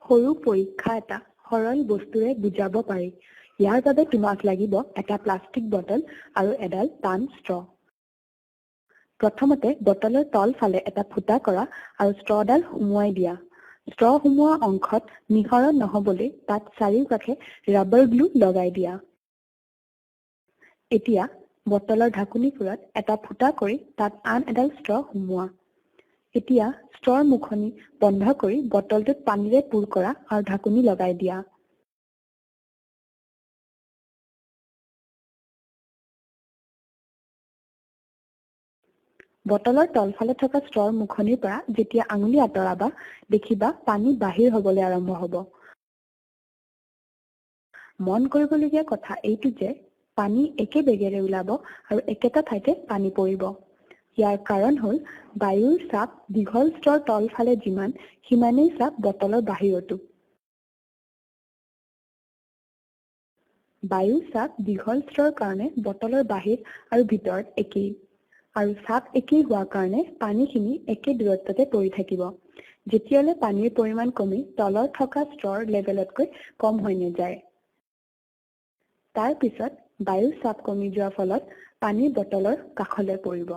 সৰু পৰীক্ষা এটা সৰল বস্তুৰে বুজাব পাৰি। ইয়াৰ বাবে তোমাক লাগিব এটা প্লাষ্টিক বটল আৰু এডাল টান ষ্ট্ৰ। প্ৰথমতে বটলৰ তল ফালে এটা ফুটা কৰা আৰু ষ্ট্ৰডাল সুমুৱাই দিয়া। ষ্ট্ৰ সুমুওৱা অংশত নিহৰণ নহবলৈ তাত চাৰিওকাষে ৰাবাৰ গ্লু লগাই দিয়া। এতিয়া বটলৰ ঢাকনিখনত এটা ফুটা কৰি তাত আন এডাল ষ্ট্ৰ সুমুওৱা। এতিয়া ষ্ট্ৰৰ মুখনি বন্ধ কৰি বটলটোত পানীৰে পুৰ কৰা আৰু ঢাকনি লগাই দিয়া। বটলৰ তলফালে থকা ষ্ট্ৰৰ মুখনিৰ পৰা যেতিয়া আঙুলি আঁতৰাবা, দেখিবা পানী বাহিৰ হ'বলৈ আৰম্ভ হ'ব। মন কৰিবলগীয়া কথা এইটো যে পানী একে বেগেৰে ওলাব আৰু একেটা ঠাইতে পানী পৰিব। ইয়াৰ কাৰণ হ'ল বায়ুৰ চাপ দীঘল ষ্ট্ৰৰ তলফালে যিমান সিমানেই চাপ বটলৰ বাহিৰতো। বায়ুৰ চাপ দীঘল ষ্ট্ৰৰ কাৰণে বটলৰ বাহিৰ আৰু ভিতৰত একেই, আৰু চাপ একেই হোৱাৰ কাৰণে পানীখিনি একে দূৰত্বতে পৰি থাকিব, যেতিয়ালৈ পানীৰ পৰিমাণ কমি তলত থকা ষ্ট্ৰৰ লেভেলতকৈ কম হৈ নাযায়। তাৰ পিছত বায়ুৰ চাপ কমি যোৱাৰ ফলত পানী বটলৰ কাষলৈ পৰিব।